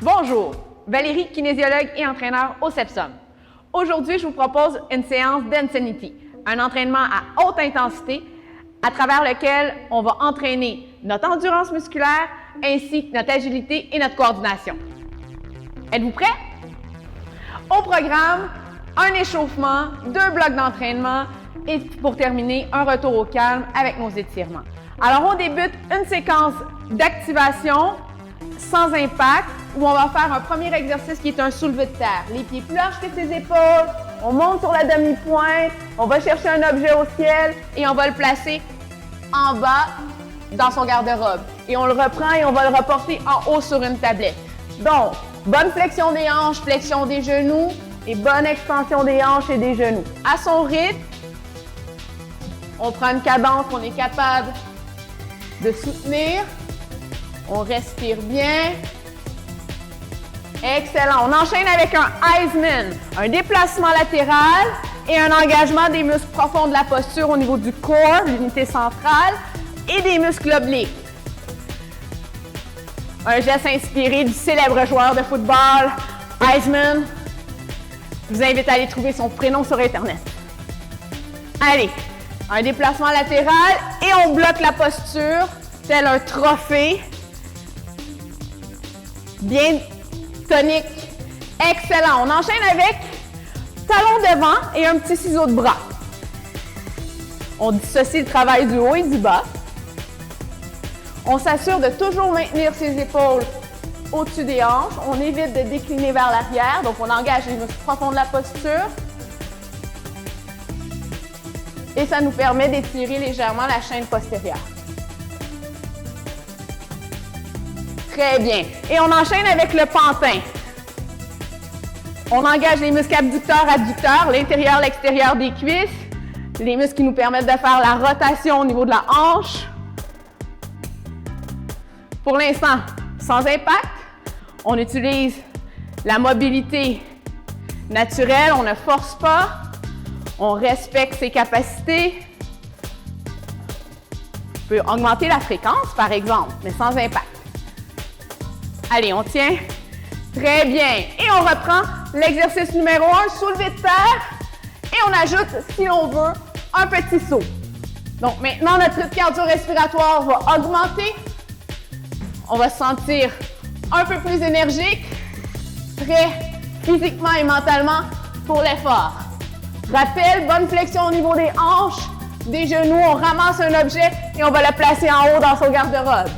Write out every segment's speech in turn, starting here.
Bonjour, Valérie, kinésiologue et entraîneur au CEPSOM. Aujourd'hui, je vous propose une séance d'Insanity, un entraînement à haute intensité à travers lequel on va entraîner notre endurance musculaire ainsi que notre agilité et notre coordination. Êtes-vous prêts? Au programme, un échauffement, 2 blocs d'entraînement et pour terminer, un retour au calme avec nos étirements. Alors, on débute une séquence d'activation sans impact où on va faire un premier exercice qui est un soulevé de terre. Les pieds plus larges que ses épaules, on monte sur la demi-pointe, on va chercher un objet au ciel et on va le placer en bas dans son garde-robe. Et on le reprend et on va le reporter en haut sur une tablette. Donc, bonne flexion des hanches, flexion des genoux et bonne extension des hanches et des genoux. À son rythme, on prend une cadence qu'on est capable de soutenir. On respire bien. Excellent. On enchaîne avec un Heisman, un déplacement latéral et un engagement des muscles profonds de la posture au niveau du corps, l'unité centrale, et des muscles obliques. Un geste inspiré du célèbre joueur de football, Heisman. Je vous invite à aller trouver son prénom sur Internet. Allez, un déplacement latéral et on bloque la posture, tel un trophée. Bien tonique. Excellent. On enchaîne avec talon devant et un petit ciseau de bras. On dissocie le travail du haut et du bas. On s'assure de toujours maintenir ses épaules au-dessus des hanches. On évite de décliner vers l'arrière. Donc, on engage les muscles profonds de la posture. Et ça nous permet d'étirer légèrement la chaîne postérieure. Très bien. Et on enchaîne avec le pantin. On engage les muscles abducteurs, adducteurs, l'intérieur, l'extérieur des cuisses, les muscles qui nous permettent de faire la rotation au niveau de la hanche. Pour l'instant, sans impact, on utilise la mobilité naturelle, on ne force pas, on respecte ses capacités. On peut augmenter la fréquence, par exemple, mais sans impact. Allez, on tient. Très bien. Et on reprend l'exercice numéro 1, soulevé de terre. Et on ajoute, si l'on veut, un petit saut. Donc maintenant, notre rythme cardio-respiratoire va augmenter. On va se sentir un peu plus énergique, prêt physiquement et mentalement pour l'effort. Rappel, bonne flexion au niveau des hanches, des genoux. On ramasse un objet et on va le placer en haut dans son garde-robe.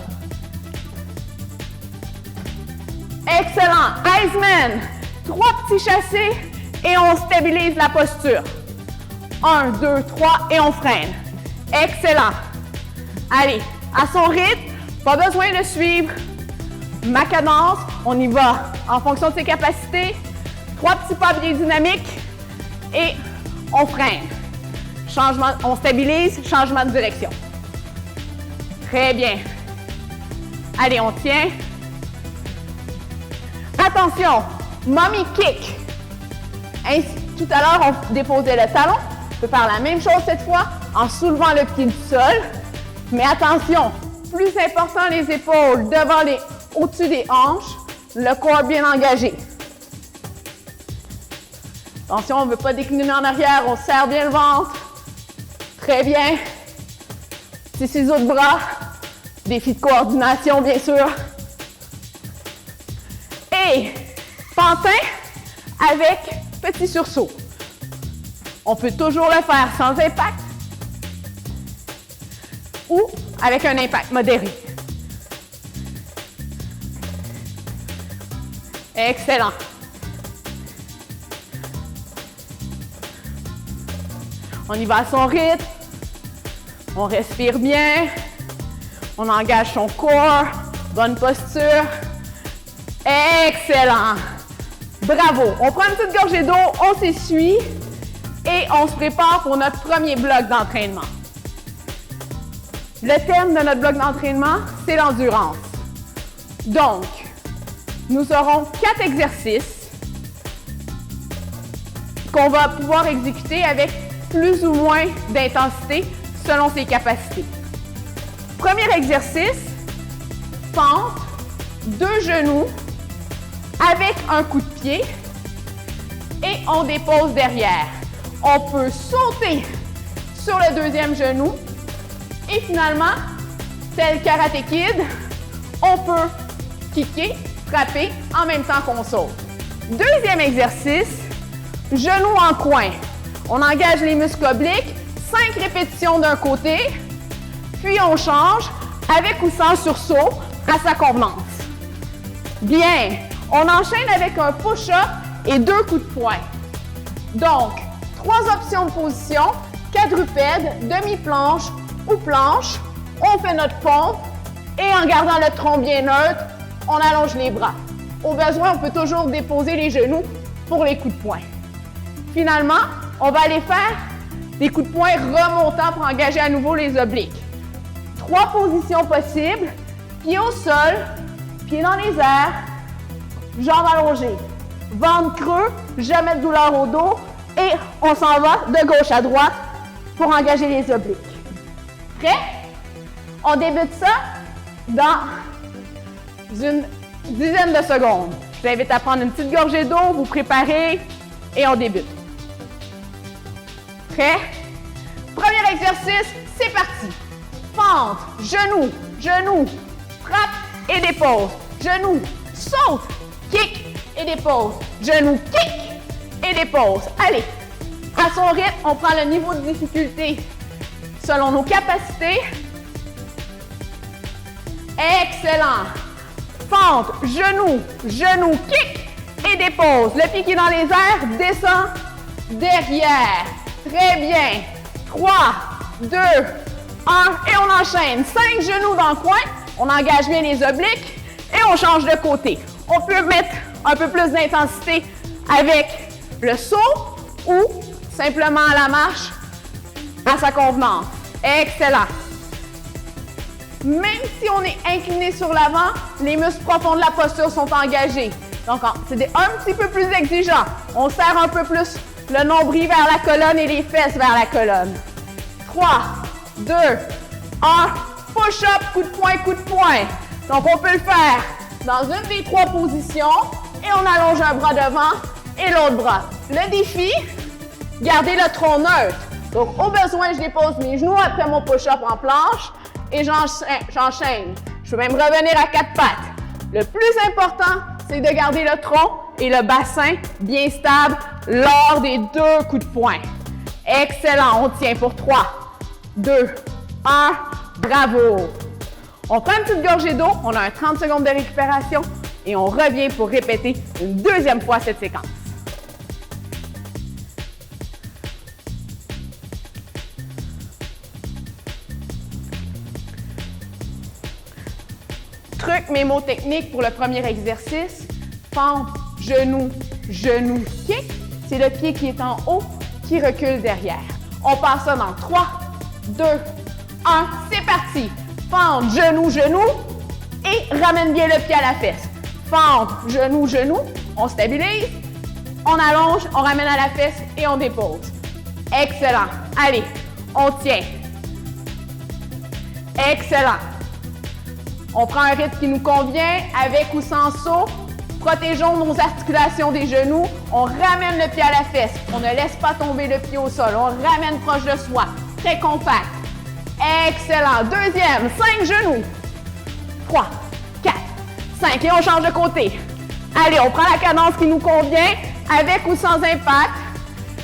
Excellent. Heisman. 3 petits chassés et on stabilise la posture. 1, 2, 3 et on freine. Excellent. Allez, à son rythme, pas besoin de suivre ma cadence. On y va en fonction de ses capacités. 3 petits pas bien dynamiques et on freine. Changement, on stabilise, changement de direction. Très bien. Allez, on tient. Attention, mommy kick. Ainsi, tout à l'heure, on déposait le talon. On peut faire la même chose cette fois en soulevant le pied du sol. Mais attention, plus important les épaules au-dessus des hanches, le corps bien engagé. Attention, on ne veut pas décliner en arrière, on serre bien le ventre. Très bien. Petit ciseau de bras. Défi de coordination, bien sûr. Et pantin avec petit sursaut. On peut toujours le faire sans impact ou avec un impact modéré. Excellent. On y va à son rythme. On respire bien. On engage son corps. Bonne posture. Excellent! Bravo! On prend une petite gorgée d'eau, on s'essuie et on se prépare pour notre premier bloc d'entraînement. Le thème de notre bloc d'entraînement, c'est l'endurance. Donc, nous aurons 4 exercices qu'on va pouvoir exécuter avec plus ou moins d'intensité selon ses capacités. Premier exercice, pente, 2 genoux avec un coup de pied et on dépose derrière. On peut sauter sur le deuxième genou et finalement, tel Karate Kid, on peut kicker, frapper en même temps qu'on saute. Deuxième exercice, genoux en coin. On engage les muscles obliques, 5 répétitions d'un côté, puis on change avec ou sans sursaut à sa convenance. Bien, on enchaîne avec un push-up et 2 coups de poing. Donc, 3 options de position, quadrupède, demi-planche ou planche. On fait notre pompe et en gardant le tronc bien neutre, on allonge les bras. Au besoin, on peut toujours déposer les genoux pour les coups de poing. Finalement, on va aller faire des coups de poing remontants pour engager à nouveau les obliques. 3 positions possibles, pied au sol, pied dans les airs, jambes allongées, ventre creux, jamais de douleur au dos et on s'en va de gauche à droite pour engager les obliques. Prêt? On débute ça dans une dizaine de secondes. Je vous invite à prendre une petite gorgée d'eau, vous préparez et on débute. Prêt? Premier exercice, c'est parti. Fente, genou, genou, frappe et dépose. Genou, saute, kick et dépose. Genou, kick et dépose. Allez, à son rythme, on prend le niveau de difficulté selon nos capacités. Excellent. Fente, genou, genou, kick et dépose. Le pied qui est dans les airs, descend derrière. Très bien. 3, 2, 1 et on enchaîne. 5 genoux dans le coin. On engage bien les obliques et on change de côté. On peut mettre un peu plus d'intensité avec le saut ou simplement à la marche à sa convenance. Excellent. Même si on est incliné sur l'avant, les muscles profonds de la posture sont engagés. Donc, c'est un petit peu plus exigeant. On serre un peu plus le nombril vers la colonne et les fesses vers la colonne. 3, 2, 1, push-up, coup de poing, coup de poing. Donc, on peut le faire dans une des 3 positions et on allonge un bras devant et l'autre bras. Le défi, garder le tronc neutre. Donc, au besoin, je dépose mes genoux après mon push-up en planche et j'enchaîne. Je peux même revenir à 4 pattes. Le plus important, c'est de garder le tronc et le bassin bien stable lors des 2 coups de poing. Excellent. On tient pour 3, 2, 1. Bravo. On prend une petite gorgée d'eau. On a un 30 secondes de récupération et on revient pour répéter une deuxième fois cette séquence. Truc, mémo technique pour le premier exercice. Fente, genou, genou, kick. C'est le pied qui est en haut qui recule derrière. On passe ça dans 3, 2, 1. C'est parti. Fente, genou, genou et ramène bien le pied à la fesse. Fente, genou, genou. On stabilise. On allonge, on ramène à la fesse et on dépose. Excellent. Allez, on tient. Excellent. On prend un rythme qui nous convient, avec ou sans saut. Protégeons nos articulations des genoux. On ramène le pied à la fesse. On ne laisse pas tomber le pied au sol. On ramène proche de soi. Très compact. Excellent. Deuxième, 5 genoux. 3, 4, 5. Et on change de côté. Allez, on prend la cadence qui nous convient, avec ou sans impact,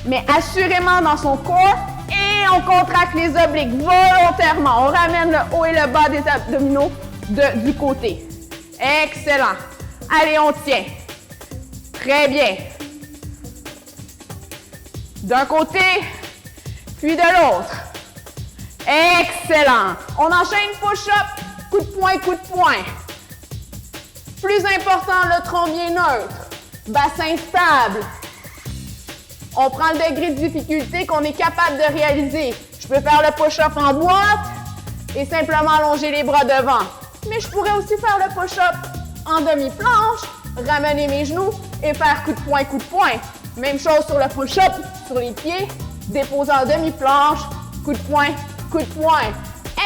mais assurément dans son corps. Et on contracte les obliques volontairement. On ramène le haut et le bas des abdominaux du côté. Excellent. Allez, on tient. Très bien. D'un côté, puis de l'autre. Excellent. On enchaîne push-up, coup de poing, coup de poing. Plus important, le tronc bien neutre. Bassin stable. On prend le degré de difficulté qu'on est capable de réaliser. Je peux faire le push-up en boîte et simplement allonger les bras devant. Mais je pourrais aussi faire le push-up en demi-planche, ramener mes genoux et faire coup de poing, coup de poing. Même chose sur le push-up, sur les pieds, déposer en demi-planche, coup de poing, coup de poing.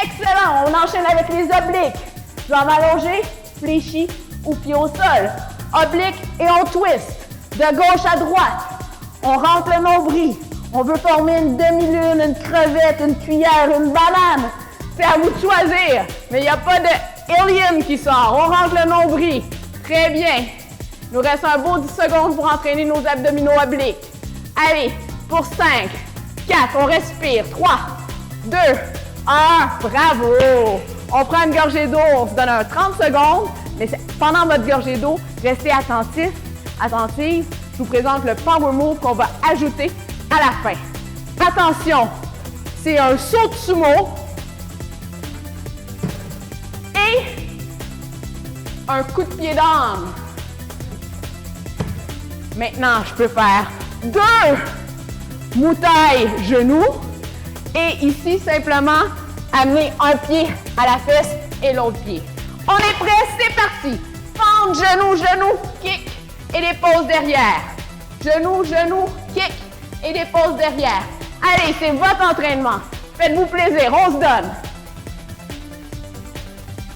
Excellent, on enchaîne avec les obliques. Jambes allongées, fléchies ou pieds au sol. oblique et on twist. De gauche à droite. On rentre le nombril. On veut former une demi-lune, une crevette, une cuillère, une banane. C'est à vous de choisir, mais il n'y a pas de alien qui sort. On rentre le nombril. Très bien. Il nous reste un beau 10 secondes pour entraîner nos abdominaux obliques. Allez, pour 5, 4, on respire. 3, 2, 1, bravo! On prend une gorgée d'eau, on se donne un 30 secondes, mais pendant votre gorgée d'eau, restez attentif, attentive. Je vous présente le power move qu'on va ajouter à la fin. Attention, c'est un saut de sumo et un coup de pied d'âme. Maintenant, je peux faire 2 moutailles genoux et ici, simplement, amener un pied à la fesse et l'autre pied. On est prêt? C'est parti! Fente, genou, genou, kick et des pauses derrière. Genou, genou, kick et des pauses derrière. Allez, c'est votre entraînement. Faites-vous plaisir, on se donne.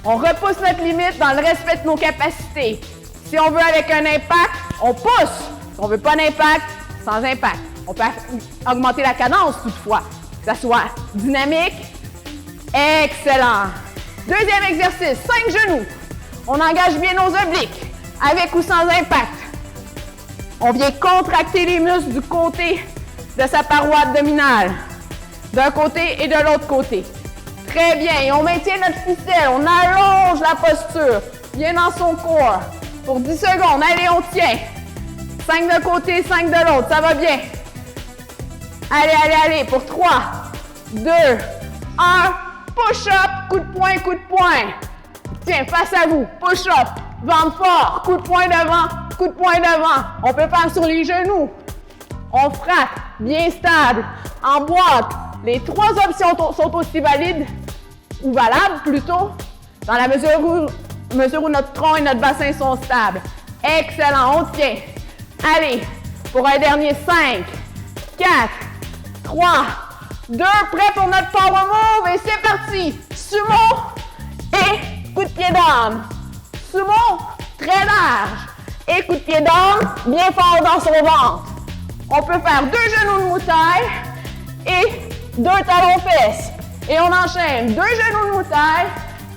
On repousse notre limite dans le respect de nos capacités. Si on veut avec un impact, on pousse. Si on veut pas d'impact, sans impact. On peut augmenter la cadence toutefois, que ça soit dynamique. Excellent. Deuxième exercice, 5 genoux. On engage bien nos obliques, avec ou sans impact. On vient contracter les muscles du côté de sa paroi abdominale, d'un côté et de l'autre côté. Très bien. Et on maintient notre ficelle, on allonge la posture, bien dans son corps. Pour 10 secondes, allez, on tient. 5 d'un côté, 5 de l'autre, ça va bien. Allez, allez, allez, pour 3, 2, 1, push-up, coup de poing, coup de poing. Tiens, face à vous, push-up, ventre fort, coup de poing devant, coup de poing devant. On peut faire sur les genoux. On frappe, bien stable, en boîte. Les 3 options sont aussi valides, ou valables plutôt, dans la mesure où notre tronc et notre bassin sont stables. Excellent, on tient. Allez, pour un dernier 5, 4, 3, 2, prêt pour notre power move et c'est parti! Sumo et coup de pied d'âme. Sumo, très large. Et coup de pied d'âme, bien fort dans son ventre. On peut faire 2 genoux de moutaille et 2 talons fesses. Et on enchaîne 2 genoux de moutaille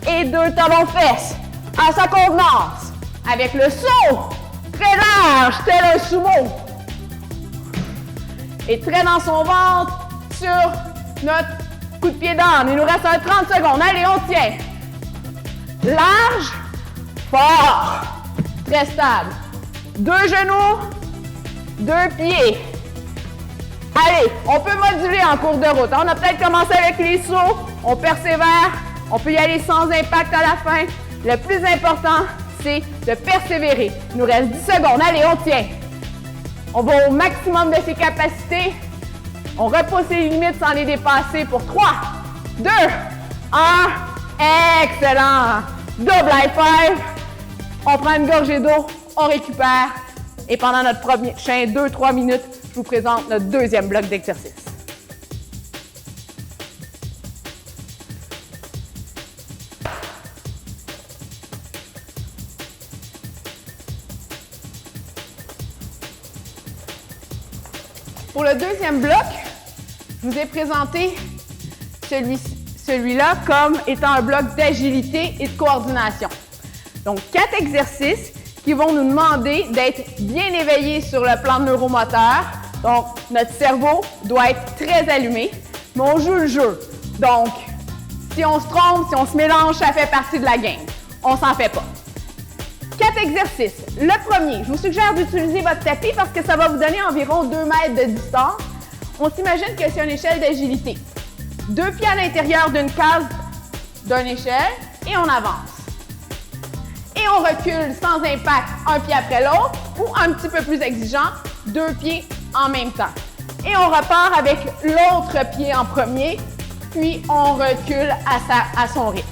et 2 talons fesses à sa convenance. Avec le saut, très large, tel un sumo. Et très dans son ventre sur notre coup de pied d'âme. Il nous reste un 30 secondes. Allez, on tient. Large, fort, très stable. 2 genoux, 2 pieds. Allez, on peut moduler en cours de route. On a peut-être commencé avec les sauts. On persévère. On peut y aller sans impact à la fin. Le plus important, c'est de persévérer. Il nous reste 10 secondes. Allez, on tient. On va au maximum de ses capacités. On repousse les limites sans les dépasser pour 3, 2, 1. Excellent. Double high five. On prend une gorgée d'eau, on récupère. Et pendant notre prochain 2-3 minutes, je vous présente notre deuxième bloc d'exercice. Pour le deuxième bloc, je vous ai présenté celui-là comme étant un bloc d'agilité et de coordination. Donc, 4 exercices qui vont nous demander d'être bien éveillés sur le plan neuromoteur. Donc, notre cerveau doit être très allumé, mais on joue le jeu. Donc, si on se trompe, si on se mélange, ça fait partie de la game. On s'en fait pas. 4 exercices. Le premier, je vous suggère d'utiliser votre tapis parce que ça va vous donner environ 2 mètres de distance. On s'imagine que c'est une échelle d'agilité. 2 pieds à l'intérieur d'une case d'une échelle et on avance. Et on recule sans impact un pied après l'autre ou un petit peu plus exigeant, 2 pieds en même temps. Et on repart avec l'autre pied en premier, puis on recule à son rythme.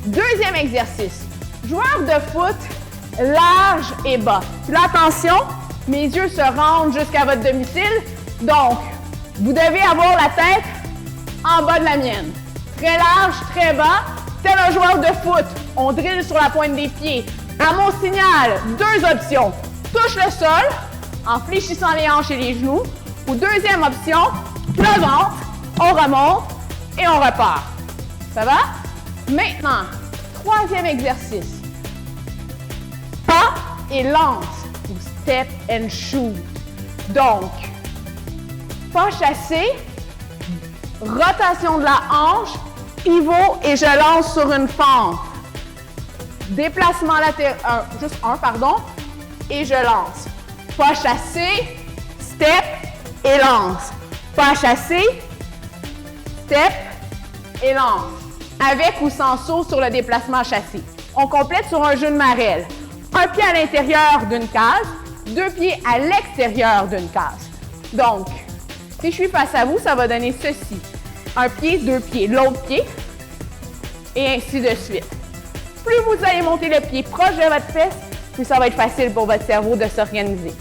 Deuxième exercice. Joueur de foot large et bas. Puis là, attention, mes yeux se rendent jusqu'à votre domicile, donc vous devez avoir la tête en bas de la mienne. Très large, très bas, tel un joueur de foot. On drille sur la pointe des pieds. À mon signal, deux options. Touche le sol en fléchissant les hanches et les genoux. Ou deuxième option, le ventre, on remonte et on repart. Ça va? Maintenant, troisième exercice. Pas et lance. Ou step and shoot. Donc, pas chassé, rotation de la hanche, pivot et je lance sur une fente. Déplacement latéral, juste un, pardon, et je lance. Pas chassé, step et lance. Pas chassé, step et lance. Avec ou sans saut sur le déplacement chassé. On complète sur un jeu de marelle. Un pied à l'intérieur d'une case, deux pieds à l'extérieur d'une case. Donc, si je suis face à vous, ça va donner ceci. Un pied, deux pieds, l'autre pied, et ainsi de suite. Plus vous allez monter le pied proche de votre fesse, plus ça va être facile pour votre cerveau de s'organiser.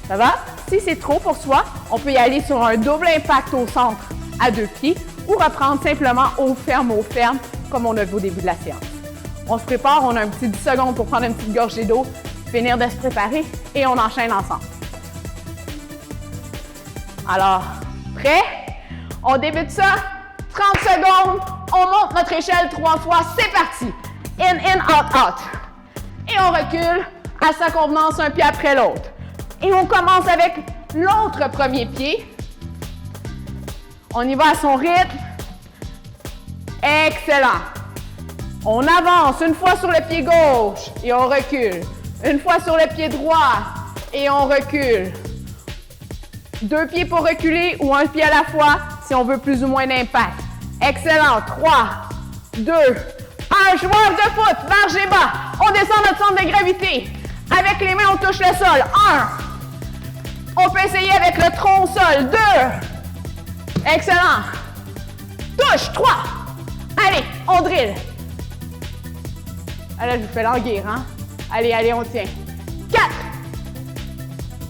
Ça va? Si c'est trop pour soi, on peut y aller sur un double impact au centre à deux pieds ou reprendre simplement au ferme, comme on a vu au début de la séance. On se prépare, on a un petit 10 secondes pour prendre une petite gorgée d'eau, finir de se préparer et on enchaîne ensemble. Alors, prêt? On débute ça, 30 secondes, on monte notre échelle 3 fois, c'est parti! In, out, out. Et on recule à sa convenance un pied après l'autre. Et on commence avec l'autre premier pied. On y va à son rythme. Excellent. On avance une fois sur le pied gauche et on recule. Une fois sur le pied droit et on recule. Deux pieds pour reculer ou un pied à la fois si on veut plus ou moins d'impact. Excellent. 3, 2, 1. Joueur de foot, marche et bas. On descend notre centre de gravité. Avec les mains, on touche le sol. 1. On peut essayer avec le tronc au sol. 2. Excellent. Touche. 3. Allez, on drille. Ah là, je vous fais languir, hein? Allez, allez, on tient. 4.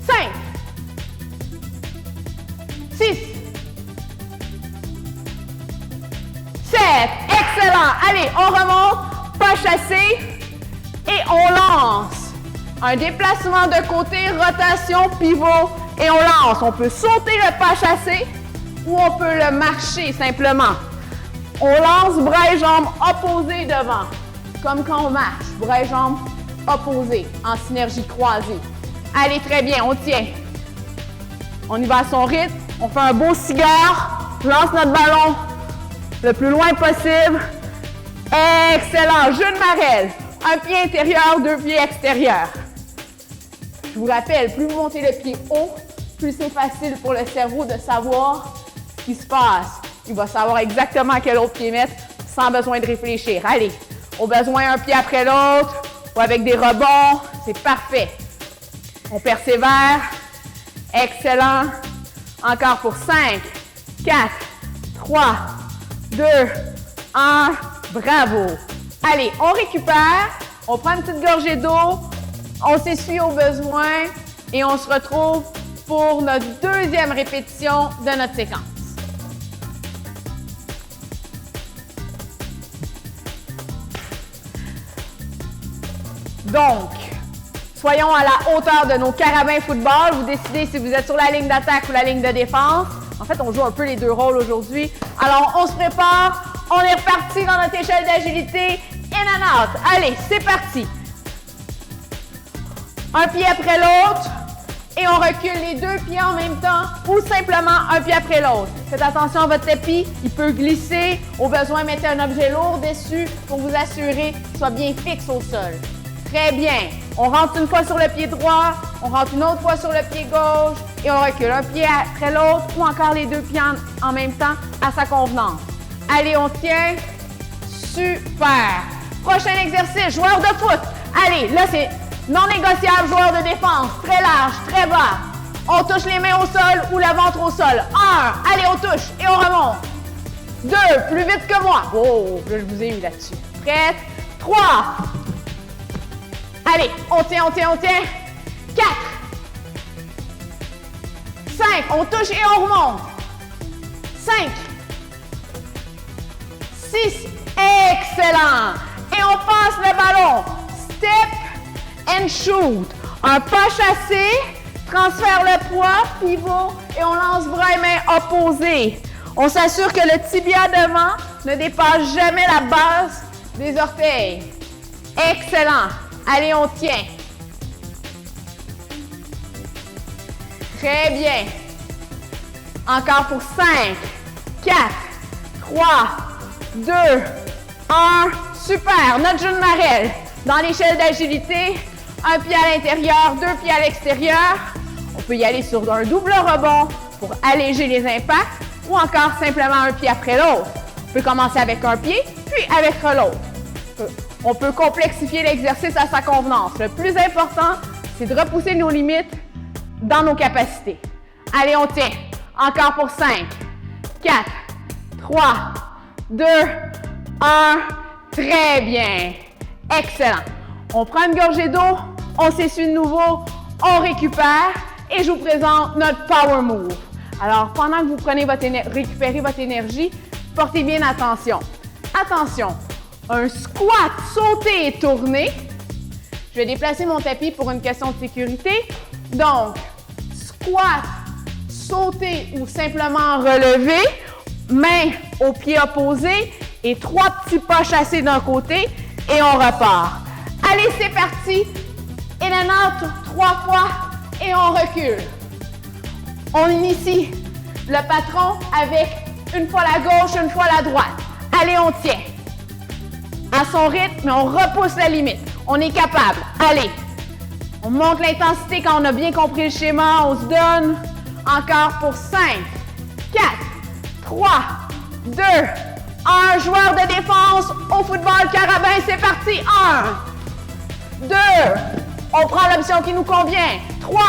5. 6. 7. Excellent. Allez, on remonte, pas chassé et on lance. Un déplacement de côté, rotation, pivot et on lance. On peut sauter le pas chassé ou on peut le marcher simplement. On lance bras et jambes opposés devant, comme quand on marche. Bras et jambes opposés en synergie croisée. Allez, très bien, on tient. On y va à son rythme. On fait un beau cigare. Lance notre ballon le plus loin possible. Excellent. Jeu de marelle. Un pied intérieur, deux pieds extérieurs. Je vous rappelle, plus vous montez le pied haut, plus c'est facile pour le cerveau de savoir ce qui se passe. Il va savoir exactement quel autre pied mettre sans besoin de réfléchir. Allez, au besoin un pied après l'autre ou avec des rebonds, c'est parfait. On persévère. Excellent. Encore pour 5, 4, 3, 2, 1. Bravo. Allez, on récupère. On prend une petite gorgée d'eau. On s'essuie au besoin et on se retrouve pour notre deuxième répétition de notre séquence. Donc, soyons à la hauteur de nos carabins football. Vous décidez si vous êtes sur la ligne d'attaque ou la ligne de défense. En fait, on joue un peu les deux rôles aujourd'hui. Alors, on se prépare. On est reparti dans notre échelle d'agilité. In and out. Allez, c'est parti. Un pied après l'autre. Et on recule les deux pieds en même temps ou simplement un pied après l'autre. Faites attention à votre tapis. Il peut glisser. Au besoin, mettez un objet lourd dessus pour vous assurer qu'il soit bien fixe au sol. Très bien. On rentre une fois sur le pied droit, on rentre une autre fois sur le pied gauche et on recule un pied après l'autre ou encore les deux pieds en même temps à sa convenance. Allez, on tient. Super. Prochain exercice, joueur de foot. Allez, là, c'est non négociable, joueur de défense. Très large, très bas. On touche les mains au sol ou le ventre au sol. 1. Allez, on touche et on remonte. 2. Plus vite que moi. Oh, là, je vous ai eu là-dessus. Prête? 3. Allez, on tient, on tient, on tient. 4. 5. On touche et on remonte. 5. 6. Excellent. Et on passe le ballon. Step shoot. Un pas chassé, transfère le poids, pivot et on lance bras et mains opposés. On s'assure que le tibia devant ne dépasse jamais la base des orteils. Excellent. Allez, on tient. Très bien. Encore pour 5, 4, 3, 2, 1. Super. Notre genou de marelle. Dans l'échelle d'agilité, un pied à l'intérieur, 2 pieds à l'extérieur. On peut y aller sur un double rebond pour alléger les impacts ou encore simplement un pied après l'autre. On peut commencer avec un pied, puis avec l'autre. On peut complexifier l'exercice à sa convenance. Le plus important, c'est de repousser nos limites dans nos capacités. Allez, on tient. Encore pour 5, 4, 3, 2, 1. Très bien. Excellent. On prend une gorgée d'eau, on s'essuie de nouveau, on récupère et je vous présente notre Power Move. Alors, pendant que vous prenez récupérez votre énergie, portez bien attention. Attention, un squat sauté et tourné. Je vais déplacer mon tapis pour une question de sécurité. Donc, squat, sauter ou simplement relever, main au pied opposé et 3 petits pas chassés d'un côté et on repart. Allez, c'est parti. In and out 3 fois et on recule. On initie le patron avec une fois la gauche, une fois la droite. Allez, on tient. À son rythme, mais on repousse la limite. On est capable. Allez. On monte l'intensité quand on a bien compris le schéma. On se donne. Encore pour 5, 4, 3, 2, 1. Joueur de défense au football carabin. C'est parti. 1, 2. On prend l'option qui nous convient. 3.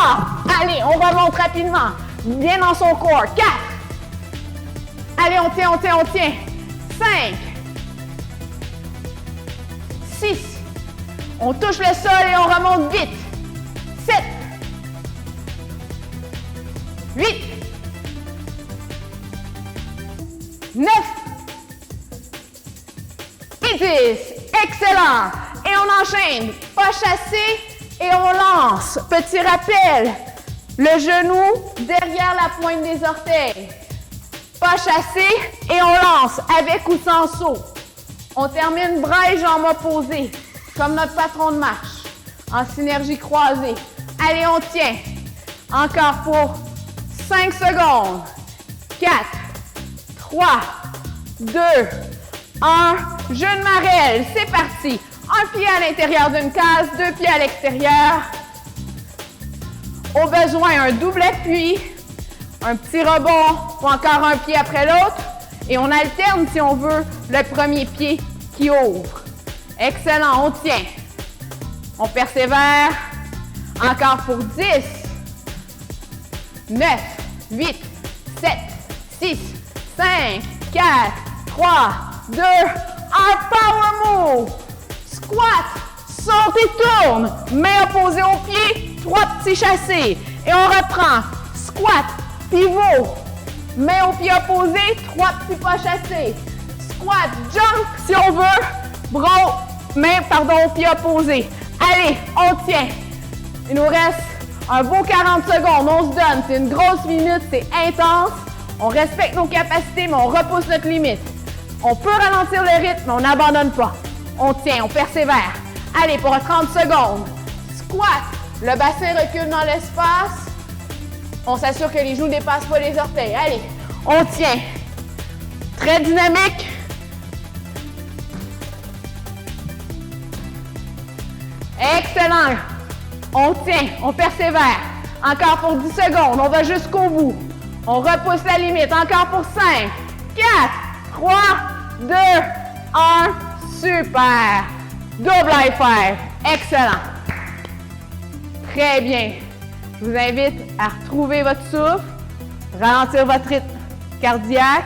Allez, on remonte rapidement. Bien dans son corps. 4. Allez, on tient, on tient, on tient. 5. 6. On touche le sol et on remonte vite. 7. 8. 9. Et 10. Excellent. Et on enchaîne. Pas chassé et on lance. Petit rappel. Le genou derrière la pointe des orteils. Pas chassé et on lance avec ou sans saut. On termine bras et jambes opposés, comme notre patron de marche, en synergie croisée. Allez, on tient. Encore pour 5 secondes. 4, 3, 2, 1. Genou marelle, c'est parti. Un pied à l'intérieur d'une case, 2 pieds à l'extérieur. Au besoin, un double appui, un petit rebond ou encore un pied après l'autre. Et on alterne, si on veut, le premier pied qui ouvre. Excellent, on tient. On persévère. Encore pour 10, 9, 8, 7, 6, 5, 4, 3, 2, 1. Power move. Squat, saute et tourne. Main opposée au pied, 3 petits chassés. Et on reprend. Squat, pivot. Main au pied opposé, 3 petits pas chassés. Squat, jump si on veut. Bras, au pied opposé. Allez, on tient. Il nous reste un beau 40 secondes. On se donne. C'est une grosse minute, c'est intense. On respecte nos capacités, mais on repousse notre limite. On peut ralentir le rythme, mais on n'abandonne pas. On tient, on persévère. Allez, pour 30 secondes. Squat. Le bassin recule dans l'espace. On s'assure que les genoux ne dépassent pas les orteils. Allez, on tient. Très dynamique. Excellent. On tient, on persévère. Encore pour 10 secondes. On va jusqu'au bout. On repousse la limite. Encore pour 5, 4, 3, 2, 1. Super. Double high five. Excellent. Très bien. Je vous invite à retrouver votre souffle, ralentir votre rythme cardiaque.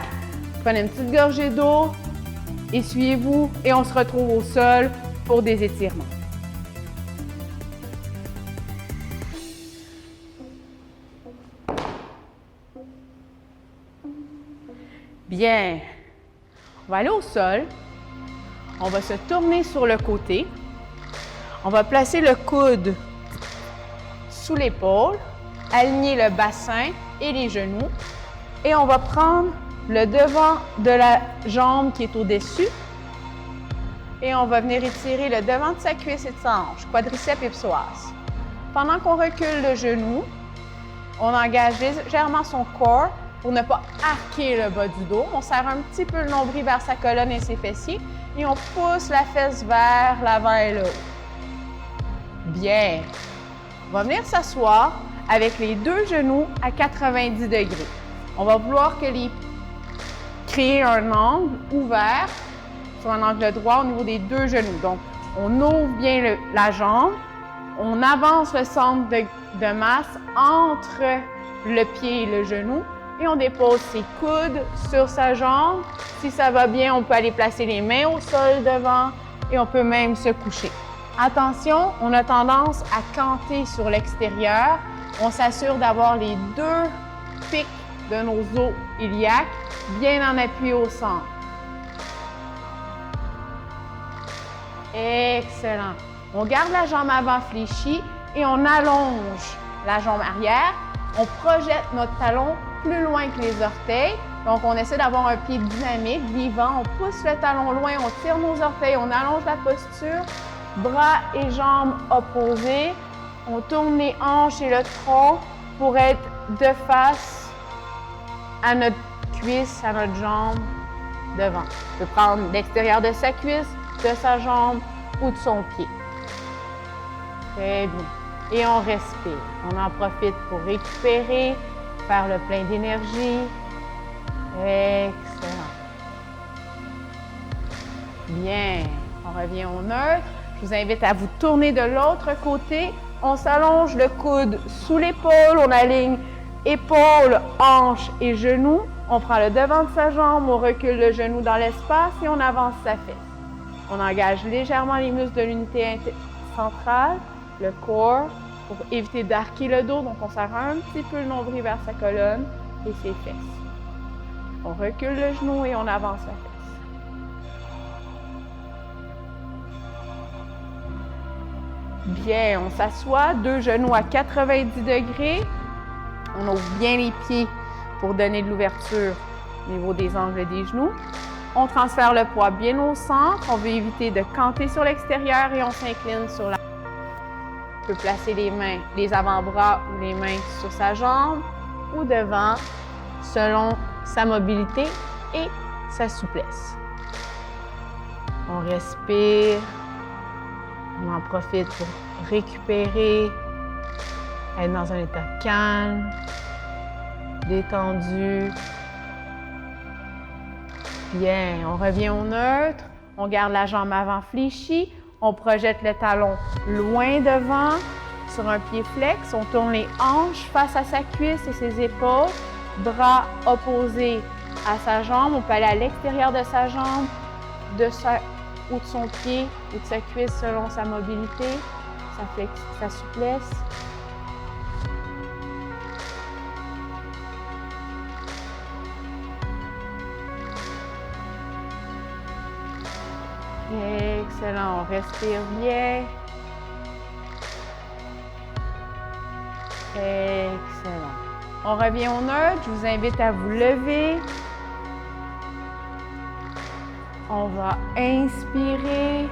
Prenez une petite gorgée d'eau, essuyez-vous et on se retrouve au sol pour des étirements. Bien. On va aller au sol. On va se tourner sur le côté. On va placer le coude sous l'épaule, aligner le bassin et les genoux. Et on va prendre le devant de la jambe qui est au-dessus. Et on va venir étirer le devant de sa cuisse et de sa hanche, quadriceps et psoas. Pendant qu'on recule le genou, on engage légèrement son corps pour ne pas arquer le bas du dos. On serre un petit peu le nombril vers sa colonne et ses fessiers et on pousse la fesse vers l'avant et le haut. Bien. On va venir s'asseoir avec les deux genoux à 90 degrés. On va vouloir créer un angle ouvert sur un angle droit au niveau des deux genoux. Donc, on ouvre bien la jambe, on avance le centre de masse entre le pied et le genou et on dépose ses coudes sur sa jambe. Si ça va bien, on peut aller placer les mains au sol devant et on peut même se coucher. Attention, on a tendance à canter sur l'extérieur. On s'assure d'avoir les deux pics de nos os iliaques bien en appui au centre. Excellent. On garde la jambe avant fléchie et on allonge la jambe arrière. On projette notre talon plus loin que les orteils. Donc, on essaie d'avoir un pied dynamique, vivant. On pousse le talon loin, on tire nos orteils, on allonge la posture. Bras et jambes opposés. On tourne les hanches et le tronc pour être de face à notre cuisse, à notre jambe devant. On peut prendre l'extérieur de sa cuisse, de sa jambe ou de son pied. Très bien. Et on respire. On en profite pour récupérer, faire le plein d'énergie. Excellent. Bien. On revient au neutre. Je vous invite à vous tourner de l'autre côté. On s'allonge le coude sous l'épaule. On aligne épaule, hanche et genou. On prend le devant de sa jambe. On recule le genou dans l'espace et on avance sa fesse. On engage légèrement les muscles de l'unité centrale, le corps, pour éviter d'arquer le dos. Donc, on serre un petit peu le nombril vers sa colonne et ses fesses. On recule le genou et on avance la fesse. Bien, on s'assoit, deux genoux à 90 degrés. On ouvre bien les pieds pour donner de l'ouverture au niveau des angles des genoux. On transfère le poids bien au centre. On veut éviter de canter sur l'extérieur et on s'incline sur la... On peut placer les mains, les avant-bras ou les mains sur sa jambe ou devant selon sa mobilité et sa souplesse. On respire. On en profite pour récupérer, être dans un état calme, détendu. Bien, on revient au neutre. On garde la jambe avant fléchie. On projette le talon loin devant sur un pied flex. On tourne les hanches face à sa cuisse et ses épaules. Bras opposés à sa jambe. On peut aller à l'extérieur de sa jambe, ou de son pied ou de sa cuisse selon sa mobilité, sa souplesse. Excellent, on respire bien. Excellent. On revient au neutre, je vous invite à vous lever. On va inspirer,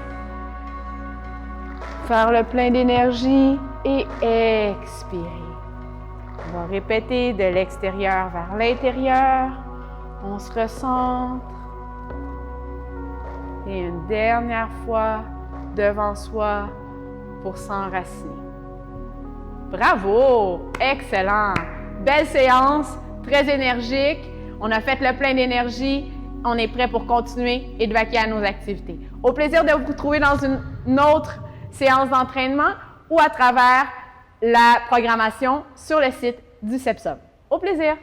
faire le plein d'énergie et expirer. On va répéter de l'extérieur vers l'intérieur. On se recentre. Et une dernière fois devant soi pour s'enraciner. Bravo! Excellent! Belle séance, très énergique. On a fait le plein d'énergie. On est prêt pour continuer et de vaquer à nos activités. Au plaisir de vous retrouver dans une autre séance d'entraînement ou à travers la programmation sur le site du CEPSOM. Au plaisir!